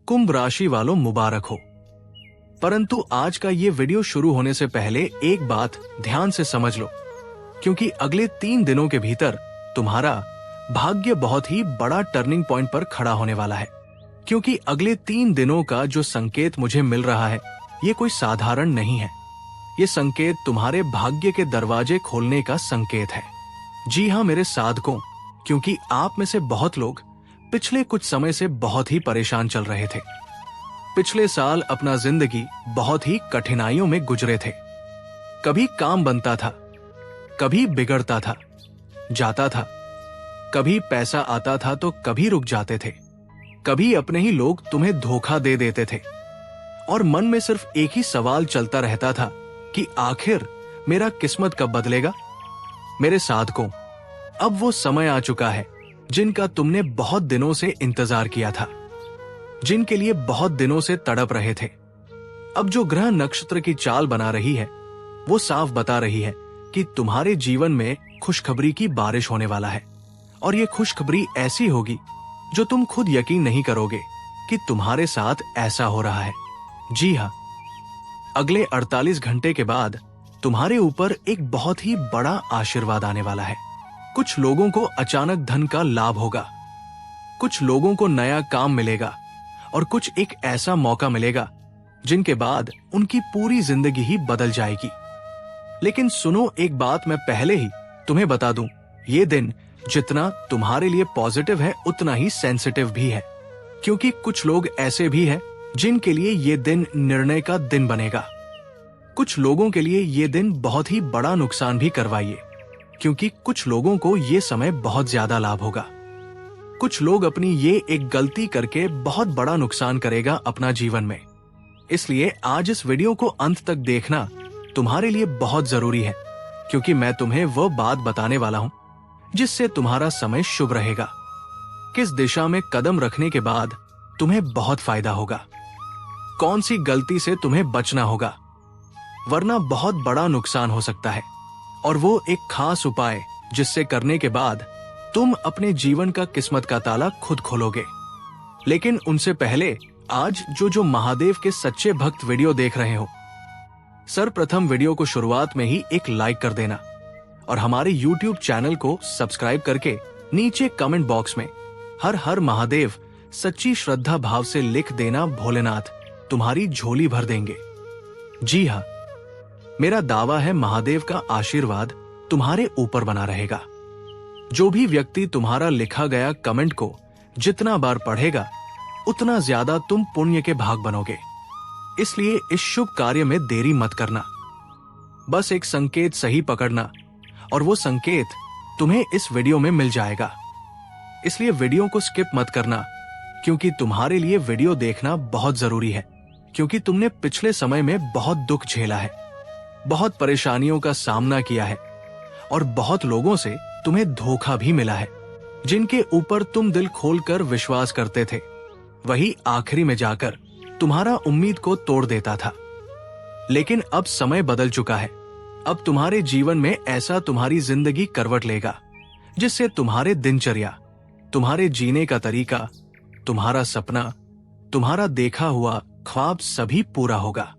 कुंभ राशि वालों मुबारक हो। परंतु आज का ये वीडियो शुरू होने से पहले एक बात ध्यान से समझ लो, क्योंकि अगले 3 दिनों के भीतर तुम्हारा भाग्य बहुत ही बड़ा टर्निंग पॉइंट पर खड़ा होने वाला है। क्योंकि अगले 3 दिनों का जो संकेत मुझे मिल रहा है, ये कोई साधारण नहीं है। ये संकेत तुम्हारे भाग्य के दरवाजे खोलने का संकेत है। जी हाँ मेरे साधकों, क्योंकि आप में से बहुत लोग पिछले कुछ समय से बहुत ही परेशान चल रहे थे। पिछले साल अपना जिंदगी बहुत ही कठिनाइयों में गुजरे थे। कभी काम बनता था, कभी बिगड़ता था, जाता था, कभी पैसा आता था तो कभी रुक जाते थे, कभी अपने ही लोग तुम्हें धोखा दे देते थे, और मन में सिर्फ एक ही सवाल चलता रहता था कि आखिर मेरा किस्मत कब बदलेगा। मेरे साधकों, अब वो समय आ चुका है जिनका तुमने बहुत दिनों से इंतजार किया था, जिनके लिए बहुत दिनों से तड़प रहे थे। अब जो ग्रह नक्षत्र की चाल बना रही है, वो साफ बता रही है कि तुम्हारे जीवन में खुशखबरी की बारिश होने वाला है। और ये खुशखबरी ऐसी होगी जो तुम खुद यकीन नहीं करोगे कि तुम्हारे साथ ऐसा हो रहा है। जी हाँ, अगले 48 घंटे के बाद तुम्हारे ऊपर एक बहुत ही बड़ा आशीर्वाद आने वाला है। कुछ लोगों को अचानक धन का लाभ होगा, कुछ लोगों को नया काम मिलेगा, और कुछ एक ऐसा मौका मिलेगा जिनके बाद उनकी पूरी जिंदगी ही बदल जाएगी। लेकिन सुनो, एक बात मैं पहले ही तुम्हें बता दूं, ये दिन जितना तुम्हारे लिए पॉजिटिव है उतना ही सेंसिटिव भी है। क्योंकि कुछ लोग ऐसे भी हैं जिनके लिए ये दिन निर्णय का दिन बनेगा। कुछ लोगों के लिए ये दिन बहुत ही बड़ा नुकसान भी करवाइए, क्योंकि कुछ लोगों को ये समय बहुत ज्यादा लाभ होगा। कुछ लोग अपनी ये एक गलती करके बहुत बड़ा नुकसान करेगा अपना जीवन में। इसलिए आज इस वीडियो को अंत तक देखना तुम्हारे लिए बहुत जरूरी है, क्योंकि मैं तुम्हें वह बात बताने वाला हूं जिससे तुम्हारा समय शुभ रहेगा। किस दिशा में कदम रखने के बाद तुम्हें बहुत फायदा होगा, कौन सी गलती से तुम्हें बचना होगा, वरना बहुत बड़ा नुकसान हो सकता है। और वो एक खास उपाय जिससे करने के बाद तुम अपने जीवन का किस्मत का ताला खुद खोलोगे। लेकिन उनसे पहले आज जो महादेव के सच्चे भक्त वीडियो देख रहे हो, सर्वप्रथम वीडियो को शुरुआत में ही एक लाइक कर देना और हमारे YouTube चैनल को सब्सक्राइब करके नीचे कमेंट बॉक्स में हर हर महादेव सच्ची श्रद्धा भाव से लिख देना। भोलेनाथ तुम्हारी झोली भर देंगे। जी हाँ, मेरा दावा है महादेव का आशीर्वाद तुम्हारे ऊपर बना रहेगा। जो भी व्यक्ति तुम्हारा लिखा गया कमेंट को जितना बार पढ़ेगा, उतना ज्यादा तुम पुण्य के भाग बनोगे। इसलिए इस शुभ कार्य में देरी मत करना। बस एक संकेत सही पकड़ना और वो संकेत तुम्हें इस वीडियो में मिल जाएगा। इसलिए वीडियो को स्किप मत करना, क्योंकि तुम्हारे लिए वीडियो देखना बहुत जरूरी है। क्योंकि तुमने पिछले समय में बहुत दुख झेला है, बहुत परेशानियों का सामना किया है, और बहुत लोगों से तुम्हें धोखा भी मिला है। जिनके ऊपर तुम दिल खोलकर विश्वास करते थे, वही आखिरी में जाकर तुम्हारा उम्मीद को तोड़ देता था। लेकिन अब समय बदल चुका है। अब तुम्हारे जीवन में ऐसा तुम्हारी जिंदगी करवट लेगा जिससे तुम्हारे दिनचर्या, तुम्हारे जीने का तरीका, तुम्हारा सपना, तुम्हारा देखा हुआ ख्वाब सभी पूरा होगा।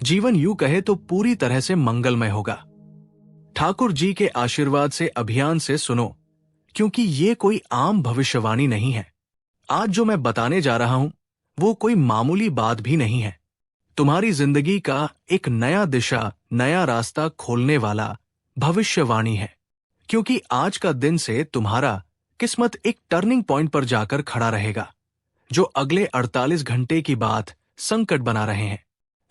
जीवन यूं कहे तो पूरी तरह से मंगलमय होगा। ठाकुर जी के आशीर्वाद से अभियान से सुनो, क्योंकि ये कोई आम भविष्यवाणी नहीं है। आज जो मैं बताने जा रहा हूं वो कोई मामूली बात भी नहीं है। तुम्हारी जिंदगी का एक नया दिशा, नया रास्ता खोलने वाला भविष्यवाणी है। क्योंकि आज का दिन से तुम्हारा किस्मत एक टर्निंग पॉइंट पर जाकर खड़ा रहेगा। जो अगले 48 घंटे की बात संकट बना रहे हैं,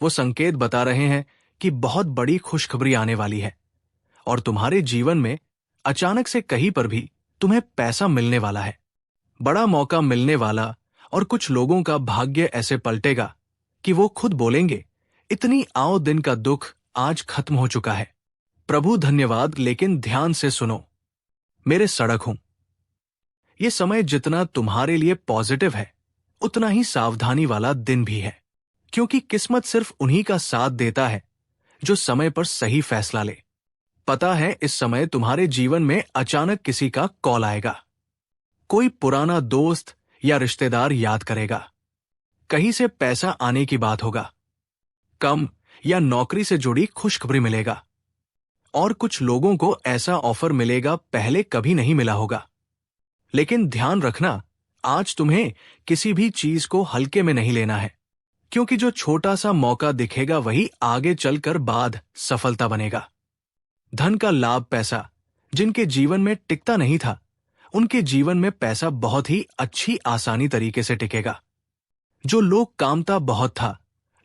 वो संकेत बता रहे हैं कि बहुत बड़ी खुशखबरी आने वाली है। और तुम्हारे जीवन में अचानक से कहीं पर भी तुम्हें पैसा मिलने वाला है, बड़ा मौका मिलने वाला। और कुछ लोगों का भाग्य ऐसे पलटेगा कि वो खुद बोलेंगे, इतनी आओ दिन का दुख आज खत्म हो चुका है। प्रभु धन्यवाद। लेकिन ध्यान से सुनो मेरे सड़क हूं, ये समय जितना तुम्हारे लिए पॉजिटिव है, उतना ही सावधानी वाला दिन भी है। क्योंकि किस्मत सिर्फ उन्हीं का साथ देता है जो समय पर सही फैसला ले। पता है, इस समय तुम्हारे जीवन में अचानक किसी का कॉल आएगा। कोई पुराना दोस्त या रिश्तेदार याद करेगा। कहीं से पैसा आने की बात होगा, कम या नौकरी से जुड़ी खुशखबरी मिलेगा। और कुछ लोगों को ऐसा ऑफर मिलेगा पहले कभी नहीं मिला होगा। लेकिन ध्यान रखना, आज तुम्हें किसी भी चीज को हल्के में नहीं लेना है, क्योंकि जो छोटा सा मौका दिखेगा वही आगे चलकर बाद सफलता बनेगा। धन का लाभ, पैसा जिनके जीवन में टिकता नहीं था, उनके जीवन में पैसा बहुत ही अच्छी आसानी तरीके से टिकेगा। जो लोग कामता बहुत था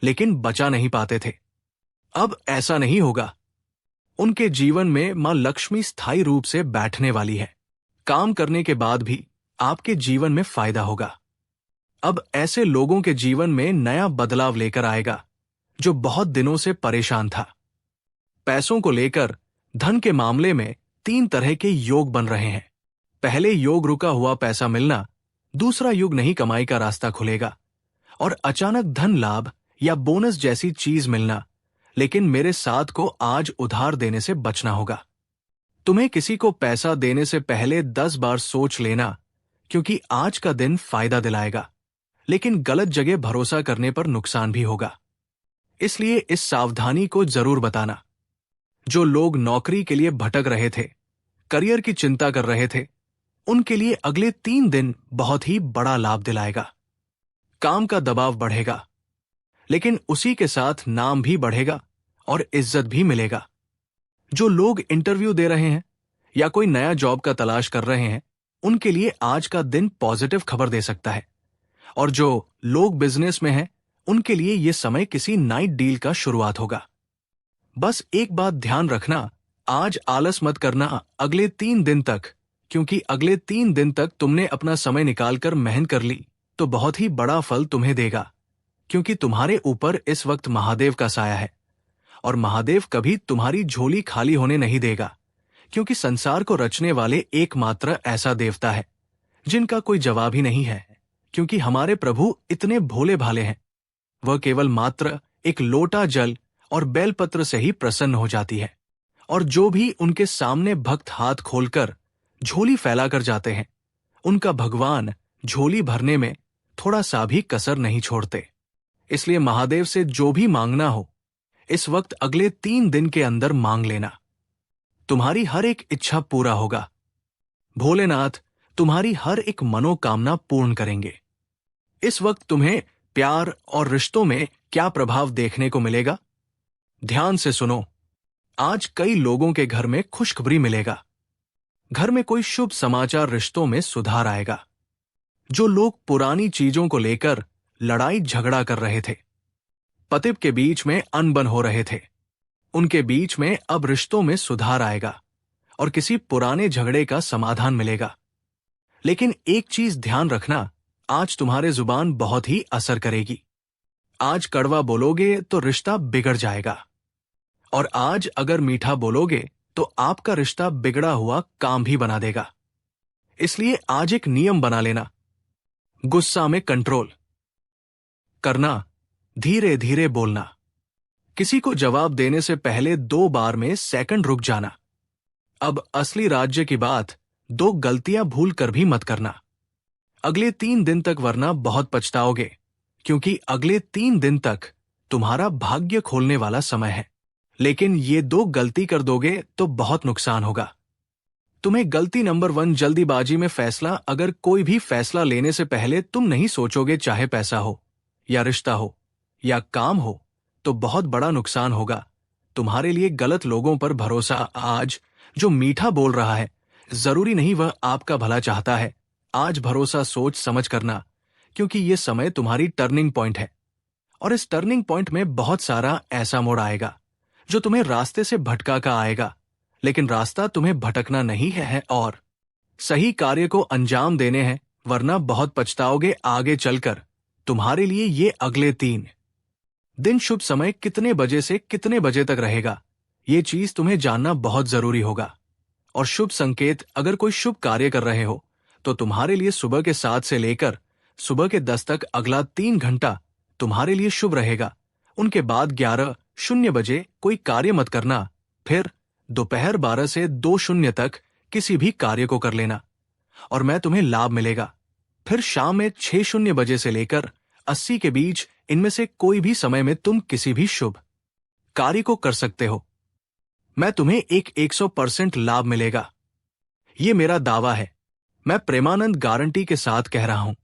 लेकिन बचा नहीं पाते थे, अब ऐसा नहीं होगा। उनके जीवन में मां लक्ष्मी स्थायी रूप से बैठने वाली है। काम करने के बाद भी आपके जीवन में फायदा होगा। अब ऐसे लोगों के जीवन में नया बदलाव लेकर आएगा जो बहुत दिनों से परेशान था। पैसों को लेकर धन के मामले में 3 तरह के योग बन रहे हैं। पहले योग रुका हुआ पैसा मिलना, दूसरा युग नई कमाई का रास्ता खुलेगा, और अचानक धन लाभ या बोनस जैसी चीज मिलना। लेकिन मेरे साथ को आज उधार देने से बचना होगा। तुम्हें किसी को पैसा देने से पहले 10 बार सोच लेना, क्योंकि आज का दिन फायदा दिलाएगा, लेकिन गलत जगह भरोसा करने पर नुकसान भी होगा। इसलिए इस सावधानी को जरूर बताना। जो लोग नौकरी के लिए भटक रहे थे, करियर की चिंता कर रहे थे, उनके लिए अगले 3 दिन बहुत ही बड़ा लाभ दिलाएगा। काम का दबाव बढ़ेगा, लेकिन उसी के साथ नाम भी बढ़ेगा और इज्जत भी मिलेगा। जो लोग इंटरव्यू दे रहे हैं या कोई नया जॉब का तलाश कर रहे हैं, उनके लिए आज का दिन पॉजिटिव खबर दे सकता है। और जो लोग बिजनेस में हैं, उनके लिए यह समय किसी नाइट डील का शुरुआत होगा। बस एक बात ध्यान रखना, आज आलस मत करना अगले 3 दिन तक, क्योंकि अगले 3 दिन तक तुमने अपना समय निकालकर मेहनत कर ली तो बहुत ही बड़ा फल तुम्हें देगा, क्योंकि तुम्हारे ऊपर इस वक्त महादेव का साया है। और महादेव कभी तुम्हारी झोली खाली होने नहीं देगा, क्योंकि संसार को रचने वाले एकमात्र ऐसा देवता है जिनका कोई जवाब ही नहीं है, क्योंकि हमारे प्रभु इतने भोले भाले हैं। वह केवल मात्र एक लोटा जल और बेलपत्र से ही प्रसन्न हो जाती है, और जो भी उनके सामने भक्त हाथ खोलकर झोली फैलाकर जाते हैं, उनका भगवान झोली भरने में थोड़ा सा भी कसर नहीं छोड़ते। इसलिए महादेव से जो भी मांगना हो, इस वक्त अगले 3 दिन के अंदर मांग लेना। तुम्हारी हर एक इच्छा पूरा होगा। भोलेनाथ तुम्हारी हर एक मनोकामना पूर्ण करेंगे। इस वक्त तुम्हें प्यार और रिश्तों में क्या प्रभाव देखने को मिलेगा? ध्यान से सुनो। आज कई लोगों के घर में खुशखबरी मिलेगा। घर में कोई शुभ समाचार, रिश्तों में सुधार आएगा। जो लोग पुरानी चीजों को लेकर लड़ाई झगड़ा कर रहे थे, पति के बीच में अनबन हो रहे थे, उनके बीच में अब रिश्तों में सुधार आएगा और किसी पुराने झगड़े का समाधान मिलेगा। लेकिन एक चीज ध्यान रखना, आज तुम्हारे जुबान बहुत ही असर करेगी। आज कड़वा बोलोगे तो रिश्ता बिगड़ जाएगा, और आज अगर मीठा बोलोगे तो आपका रिश्ता बिगड़ा हुआ काम भी बना देगा। इसलिए आज एक नियम बना लेना, गुस्सा में कंट्रोल करना, धीरे धीरे बोलना, किसी को जवाब देने से पहले 2 बार में सेकंड रुक जाना। अब असली राज्य की बात, 2 गलतियां भूल कर भी मत करना अगले 3 दिन तक, वरना बहुत पछताओगे, क्योंकि अगले 3 दिन तक तुम्हारा भाग्य खोलने वाला समय है। लेकिन ये 2 गलती कर दोगे तो बहुत नुकसान होगा। तुम्हें गलती नंबर 1, जल्दीबाजी में फैसला। अगर कोई भी फैसला लेने से पहले तुम नहीं सोचोगे, चाहे पैसा हो या रिश्ता हो या काम हो, तो बहुत बड़ा नुकसान होगा। तुम्हारे लिए गलत लोगों पर भरोसा। आज जो मीठा बोल रहा है, जरूरी नहीं वह आपका भला चाहता है। आज भरोसा सोच समझ करना, क्योंकि ये समय तुम्हारी टर्निंग पॉइंट है, और इस टर्निंग पॉइंट में बहुत सारा ऐसा मोड़ आएगा जो तुम्हें रास्ते से भटका का आएगा। लेकिन रास्ता तुम्हें भटकना नहीं है और सही कार्य को अंजाम देने हैं, वरना बहुत पछताओगे आगे चलकर। तुम्हारे लिए ये अगले 3 दिन शुभ समय कितने बजे से कितने बजे तक रहेगा, ये चीज तुम्हें जानना बहुत जरूरी होगा। और शुभ संकेत, अगर कोई शुभ कार्य कर रहे हो तो तुम्हारे लिए सुबह के 7 से लेकर सुबह के 10 तक अगला 3 घंटा तुम्हारे लिए शुभ रहेगा। उनके बाद 11:00 बजे कोई कार्य मत करना। फिर दोपहर 12 से 2:00 तक किसी भी कार्य को कर लेना और मैं तुम्हें लाभ मिलेगा। फिर शाम में 6:00 बजे से लेकर 80 के बीच इनमें से कोई भी समय में तुम किसी भी शुभ कार्य को कर सकते हो। मैं तुम्हें एक 100% लाभ मिलेगा। ये मेरा दावा है। मैं प्रेमानंद गारंटी के साथ कह रहा हूं।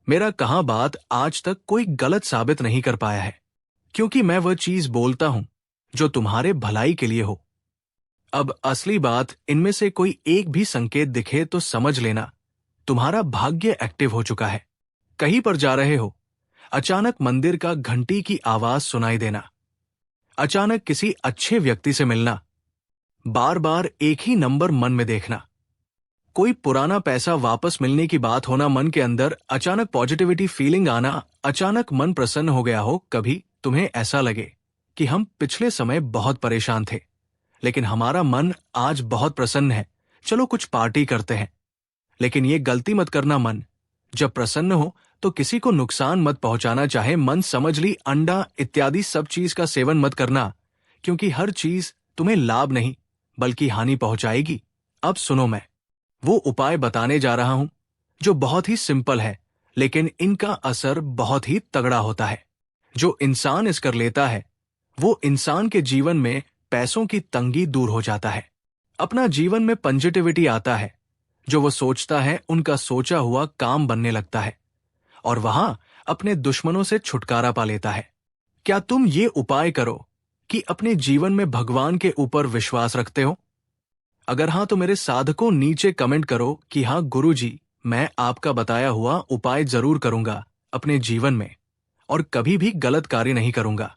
मेरा कहा बात आज तक कोई गलत साबित नहीं कर पाया है, क्योंकि मैं वह चीज बोलता हूं जो तुम्हारे भलाई के लिए हो। अब असली बात, इनमें से कोई एक भी संकेत दिखे तो समझ लेना तुम्हारा भाग्य एक्टिव हो चुका है। कहीं पर जा रहे हो, अचानक मंदिर का घंटी की आवाज सुनाई देना, अचानक किसी अच्छे व्यक्ति से मिलना, बार बार एक ही नंबर मन में देखना, कोई पुराना पैसा वापस मिलने की बात होना मन के अंदर, अचानक पॉजिटिविटी फीलिंग आना, अचानक मन प्रसन्न हो गया हो। कभी तुम्हें ऐसा लगे कि हम पिछले समय बहुत परेशान थे, लेकिन हमारा मन आज बहुत प्रसन्न है, चलो कुछ पार्टी करते हैं। लेकिन ये गलती मत करना, मन जब प्रसन्न हो तो किसी को नुकसान मत पहुंचाना चाहे, मन समझ ली अंडा इत्यादि सब चीज का सेवन मत करना, क्योंकि हर चीज तुम्हें लाभ नहीं बल्कि हानि पहुंचाएगी। अब सुनो, मैं वो उपाय बताने जा रहा हूं जो बहुत ही सिंपल है, लेकिन इनका असर बहुत ही तगड़ा होता है। जो इंसान इस कर लेता है, वो इंसान के जीवन में पैसों की तंगी दूर हो जाता है, अपना जीवन में पॉजिटिविटी आता है, जो वो सोचता है उनका सोचा हुआ काम बनने लगता है, और वहां अपने दुश्मनों से छुटकारा पा लेता है। क्या तुम ये उपाय करो कि अपने जीवन में भगवान के ऊपर विश्वास रखते हो? अगर हां तो मेरे साधकों नीचे कमेंट करो कि हां गुरुजी, मैं आपका बताया हुआ उपाय जरूर करूंगा अपने जीवन में, और कभी भी गलत कार्य नहीं करूंगा,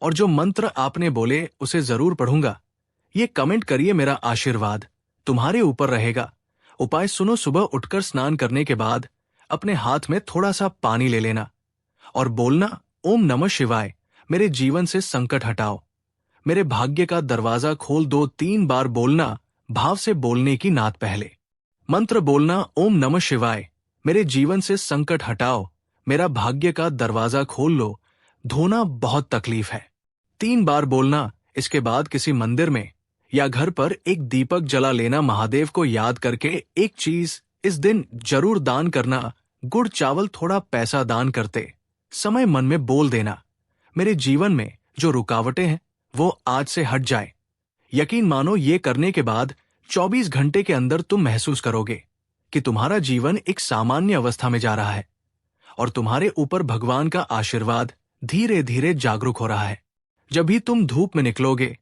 और जो मंत्र आपने बोले उसे जरूर पढ़ूंगा। ये कमेंट करिए, मेरा आशीर्वाद तुम्हारे ऊपर रहेगा। उपाय सुनो, सुबह उठकर स्नान करने के बाद अपने हाथ में थोड़ा सा पानी ले लेना और बोलना, ओम नमः शिवाय, मेरे जीवन से संकट हटाओ, मेरे भाग्य का दरवाजा खोल दो। 3 बार बोलना, भाव से बोलने की नात पहले। मंत्र बोलना, ओम नमः शिवाय, मेरे जीवन से संकट हटाओ, मेरा भाग्य का दरवाजा खोल लो। धोना बहुत तकलीफ है, 3 बार बोलना। इसके बाद किसी मंदिर में या घर पर एक दीपक जला लेना, महादेव को याद करके। एक चीज इस दिन जरूर दान करना, गुड़ चावल थोड़ा पैसा दान करते समय मन में बोल देना, मेरे जीवन में जो रुकावटें हैं वो आज से हट जाए। यकीन मानो, ये करने के बाद 24 घंटे के अंदर तुम महसूस करोगे कि तुम्हारा जीवन एक सामान्य अवस्था में जा रहा है और तुम्हारे ऊपर भगवान का आशीर्वाद धीरे धीरे जागरूक हो रहा है। जब भी तुम धूप में निकलोगे,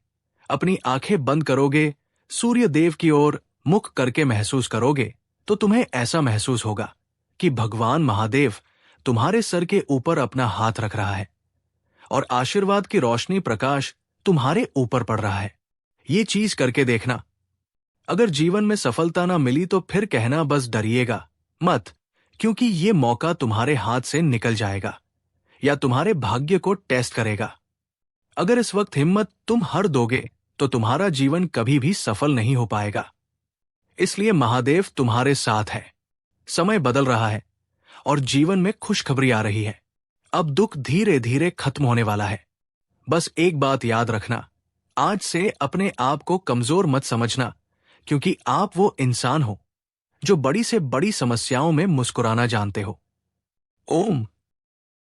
अपनी आंखें बंद करोगे, सूर्य देव की ओर मुख करके महसूस करोगे, तो तुम्हें ऐसा महसूस होगा कि भगवान महादेव तुम्हारे सर के ऊपर अपना हाथ रख रहा है और आशीर्वाद की रोशनी प्रकाश तुम्हारे ऊपर पड़ रहा है। ये चीज करके देखना। अगर जीवन में सफलता ना मिली तो फिर कहना बस डरिएगा मत, क्योंकि ये मौका तुम्हारे हाथ से निकल जाएगा या तुम्हारे भाग्य को टेस्ट करेगा। अगर इस वक्त हिम्मत तुम हार दोगे तो तुम्हारा जीवन कभी भी सफल नहीं हो पाएगा। इसलिए महादेव तुम्हारे साथ है। समय बदल रहा है और जीवन में खुशखबरी आ रही है। अब दुख धीरे धीरे खत्म होने वाला है। बस एक बात याद रखना, आज से अपने आप को कमजोर मत समझना, क्योंकि आप वो इंसान हो जो बड़ी से बड़ी समस्याओं में मुस्कुराना जानते हो। ओम